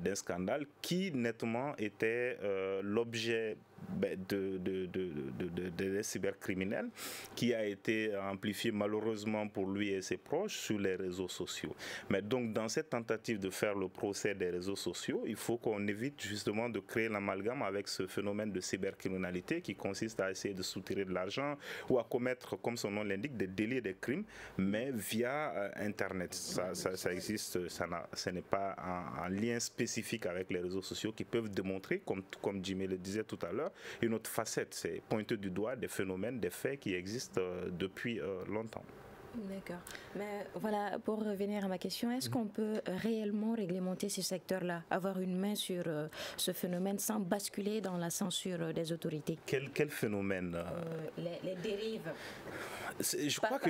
d'un scandale qui nettement était l'objet des cybercriminels, qui a été amplifié malheureusement pour lui et ses proches sur les réseaux sociaux. Mais donc dans cette tentative de faire le procès des réseaux sociaux, il faut qu'on évite justement de créer l'amalgame avec ce phénomène de cybercriminalité qui consiste à essayer de soutirer de l'argent ou à commettre, comme son nom l'indique, des délits et des crimes, mais via Internet. Ça existe, ce n'est pas un lien spécifique avec les réseaux sociaux qui peuvent démontrer, comme Jimmy le disait tout à l'heure, une autre facette, c'est pointer du doigt des phénomènes, des faits qui existent depuis longtemps. D'accord. Mais voilà, pour revenir à ma question, est-ce qu'on peut réellement réglementer ce secteur-là, avoir une main sur ce phénomène sans basculer dans la censure des autorités? Quel phénomène? Les dérives. Je crois que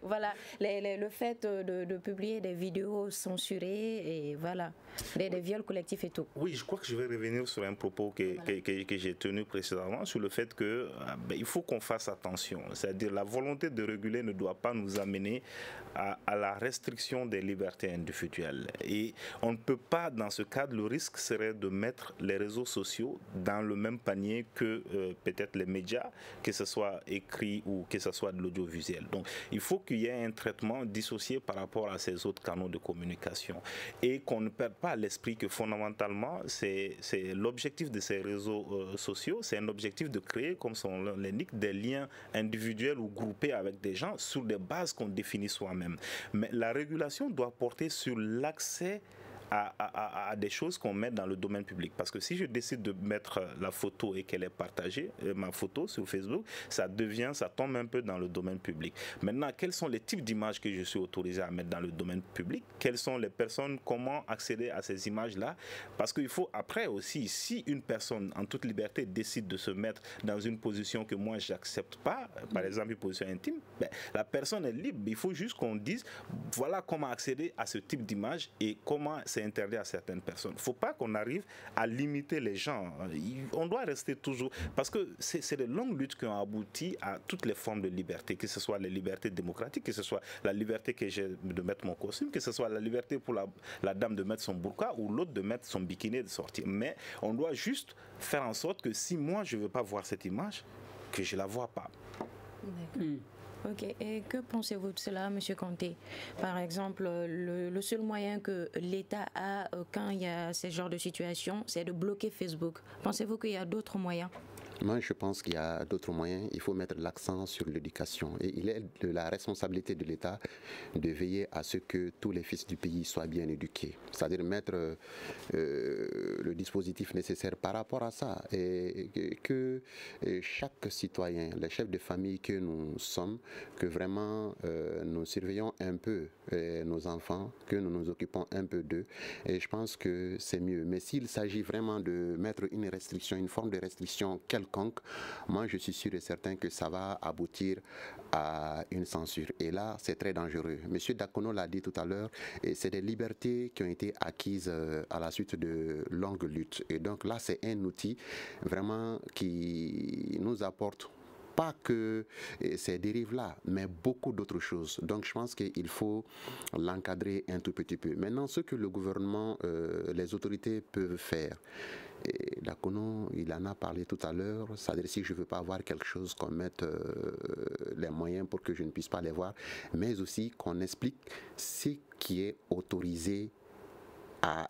voilà, le fait de publier des vidéos censurées et voilà, des viols collectifs et tout. Oui, je crois que je vais revenir sur un propos que j'ai tenu précédemment sur le fait que il faut qu'on fasse attention. C'est-à-dire la volonté de réguler ne doit pas nous amener à la restriction des libertés individuelles. Et on ne peut pas, dans ce cadre, le risque serait de mettre les réseaux sociaux dans le même panier que peut-être les médias, que ce soit écrit ou que ce soit de l'audiovisuel. Donc il faut qu'il y ait un traitement dissocié par rapport à ces autres canaux de communication et qu'on ne perde pas l'esprit que fondamentalement c'est l'objectif de ces réseaux sociaux, c'est un objectif de créer, comme son nom l'indique, des liens individuels ou groupés avec des gens sur des bases qu'on définit soi-même. Mais la régulation doit porter sur l'accès à des choses qu'on met dans le domaine public. Parce que si je décide de mettre la photo et qu'elle est partagée, ma photo sur Facebook, ça tombe un peu dans le domaine public. Maintenant, quels sont les types d'images que je suis autorisé à mettre dans le domaine public? Quelles sont les personnes? Comment accéder à ces images-là? Parce qu'il faut après aussi, si une personne en toute liberté décide de se mettre dans une position que moi j'accepte pas, par exemple une position intime, la personne est libre. Il faut juste qu'on dise voilà comment accéder à ce type d'image et comment c'est interdit à certaines personnes. Il ne faut pas qu'on arrive à limiter les gens. On doit rester toujours, parce que c'est de longues luttes qui ont abouti à toutes les formes de liberté, que ce soit les libertés démocratiques, que ce soit la liberté que j'ai de mettre mon costume, que ce soit la liberté pour la dame de mettre son burqa ou l'autre de mettre son bikini et de sortir. Mais on doit juste faire en sorte que si moi je ne veux pas voir cette image, que je ne la vois pas. Ok, et que pensez-vous de cela, M. Kanté? Par exemple, le seul moyen que l'État a quand il y a ce genre de situation, c'est de bloquer Facebook. Pensez-vous qu'il y a d'autres moyens? Moi, je pense qu'il y a d'autres moyens. Il faut mettre l'accent sur l'éducation. Et il est de la responsabilité de l'État de veiller à ce que tous les fils du pays soient bien éduqués. C'est-à-dire mettre le dispositif nécessaire par rapport à ça. Et que chaque citoyen, les chefs de famille que nous sommes, que vraiment nous surveillons un peu nos enfants, que nous nous occupons un peu d'eux. Et je pense que c'est mieux. Mais s'il s'agit vraiment de mettre une restriction, une forme de restriction quelconque, moi je suis sûr et certain que ça va aboutir à une censure. Et là, c'est très dangereux. Monsieur Dakono l'a dit tout à l'heure, c'est des libertés qui ont été acquises à la suite de longues luttes. Et donc là, c'est un outil vraiment qui nous apporte pas que ces dérives-là, mais beaucoup d'autres choses. Donc je pense qu'il faut l'encadrer un tout petit peu. Maintenant, ce que le gouvernement, les autorités peuvent faire, et Dakono, il en a parlé tout à l'heure, c'est-à-dire si je ne veux pas voir quelque chose, qu'on mette les moyens pour que je ne puisse pas les voir, mais aussi qu'on explique ce qui est autorisé à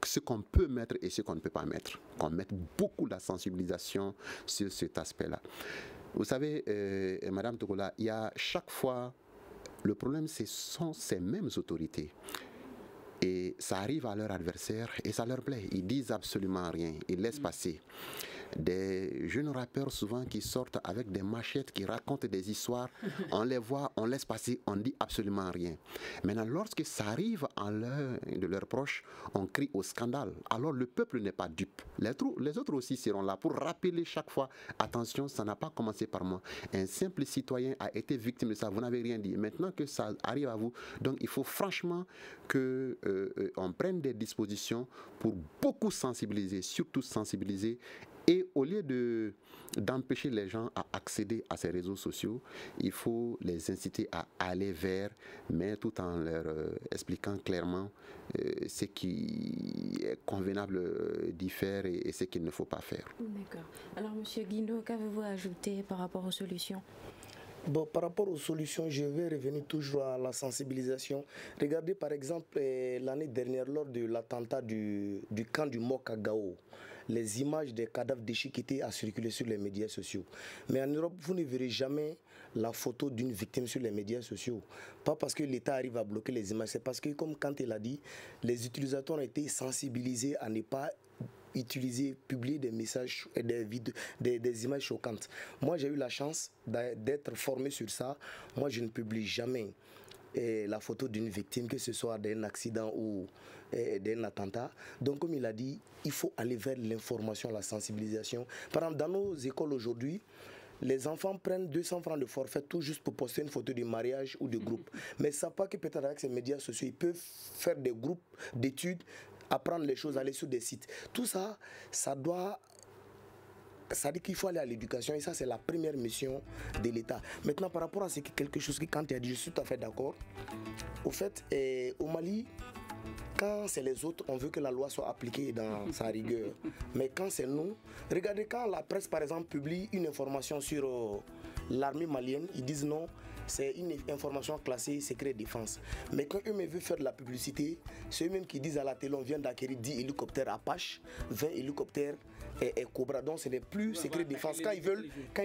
ce qu'on peut mettre et ce qu'on ne peut pas mettre, qu'on mette beaucoup la sensibilisation sur cet aspect-là. Vous savez, Madame Togola, il y a chaque fois, le problème, ce sont ces mêmes autorités. Et ça arrive à leur adversaire et ça leur plaît. Ils disent absolument rien, ils laissent passer. Des jeunes rappeurs souvent qui sortent avec des machettes, qui racontent des histoires, on les voit, on laisse passer, on dit absolument rien. Maintenant, lorsque ça arrive à l'un de leurs proches, on crie au scandale. Alors le peuple n'est pas dupe. Les autres aussi seront là pour rappeler chaque fois, attention, ça n'a pas commencé par moi. Un simple citoyen a été victime de ça, vous n'avez rien dit. Maintenant que ça arrive à vous, donc il faut franchement que on prenne des dispositions pour beaucoup sensibiliser, surtout sensibiliser. Et au lieu d'empêcher les gens à accéder à ces réseaux sociaux, il faut les inciter à aller vers, mais tout en leur expliquant clairement ce qui est convenable d'y faire et ce qu'il ne faut pas faire. D'accord. Alors, M. Guindo, qu'avez-vous ajouté par rapport aux solutions? Bon, par rapport aux solutions, je vais revenir toujours à la sensibilisation. Regardez par exemple l'année dernière, lors de l'attentat du camp du Mok à Gao, les images des cadavres déchiquetés a circulé sur les médias sociaux. Mais en Europe, vous ne verrez jamais la photo d'une victime sur les médias sociaux. Pas parce que l'État arrive à bloquer les images, c'est parce que, comme Kanté l'a dit, les utilisateurs ont été sensibilisés à ne pas publier des messages et des images choquantes. Moi, j'ai eu la chance d'être formé sur ça. Moi, je ne publie jamais la photo d'une victime, que ce soit d'un accident ou d'un attentat. Donc, comme il a dit, il faut aller vers l'information, la sensibilisation. Par exemple, dans nos écoles aujourd'hui, les enfants prennent 200 francs de forfait tout juste pour poster une photo de mariage ou de groupe. Mais ils ne savent pas que peut-être avec ces médias sociaux, ils peuvent faire des groupes d'études, apprendre les choses, aller sur des sites. Tout ça, ça dit qu'il faut aller à l'éducation et ça, c'est la première mission de l'État. Maintenant, par rapport à quelque chose que Kanté a dit, je suis tout à fait d'accord. Au fait, au Mali, quand c'est les autres, on veut que la loi soit appliquée dans sa rigueur. Mais quand c'est nous, regardez, quand la presse, par exemple, publie une information sur l'armée malienne, ils disent non, c'est une information classée secret défense. Mais quand eux-mêmes veulent faire de la publicité, c'est eux-mêmes qui disent à la télé, on vient d'acquérir 10 hélicoptères Apache, 20 hélicoptères et Cobra. Donc ce n'est plus secret défense quand ils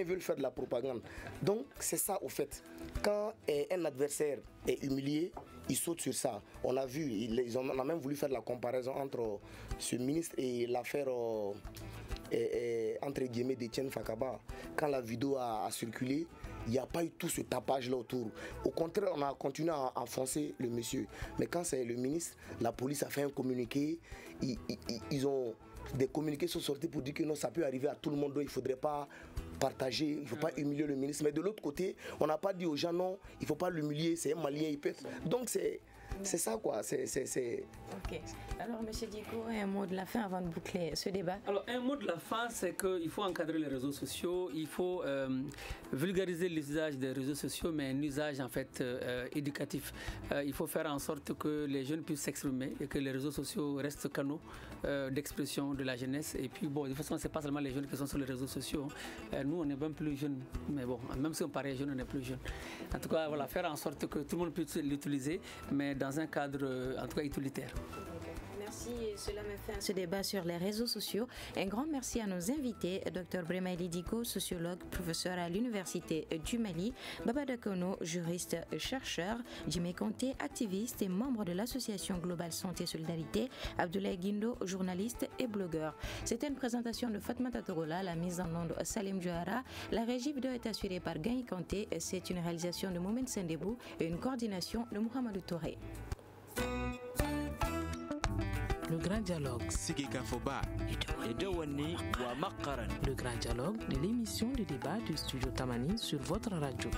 veulent faire de la propagande. Donc c'est ça au fait. Quand un adversaire est humilié, ils sautent sur ça. On a vu, on a même voulu faire la comparaison entre ce ministre et l'affaire entre guillemets d'Etienne Fakaba. Quand la vidéo a circulé, il n'y a pas eu tout ce tapage là autour. Au contraire, on a continué à enfoncer le monsieur. Mais quand c'est le ministre, la police a fait un communiqué. Ils ont des communiqués sont sortis pour dire que non, ça peut arriver à tout le monde. Donc il ne faudrait pas partager, il ne faut pas humilier le ministre. Mais de l'autre côté, on n'a pas dit aux gens non, il ne faut pas l'humilier, c'est un Malien, il peut être. Donc c'est ça quoi. Ok. Alors, M. Diko, un mot de la fin avant de boucler ce débat. Alors, un mot de la fin, c'est qu'il faut encadrer les réseaux sociaux, il faut vulgariser l'usage des réseaux sociaux, mais un usage en fait éducatif. Il faut faire en sorte que les jeunes puissent s'exprimer et que les réseaux sociaux restent canaux d'expression de la jeunesse. Et puis, bon, de toute façon, ce n'est pas seulement les jeunes qui sont sur les réseaux sociaux. Nous, on est même plus jeunes, mais bon, même si on paraît jeune, on est plus jeunes. En tout cas, voilà, faire en sorte que tout le monde puisse l'utiliser, mais dans un cadre, en tout cas, utilitaire. Merci, cela me fait ce débat sur les réseaux sociaux. Un grand merci à nos invités, Dr Bremaili Diko, sociologue, professeur à l'Université du Mali, Baba Dakono, juriste chercheur, Jimé Conté, activiste et membre de l'association Global Santé Solidarité, Abdoulaye Guindo, journaliste et blogueur. C'était une présentation de Fatmata Torola, la mise en onde Salim Jouara. La régie vidéo est assurée par Gagny Kanté. C'est une réalisation de Moumen Sendebou et une coordination de Mohamedou Touré. Le Grand Dialogue. Le Grand Dialogue de l'émission de débat du Studio Tamani sur votre radio.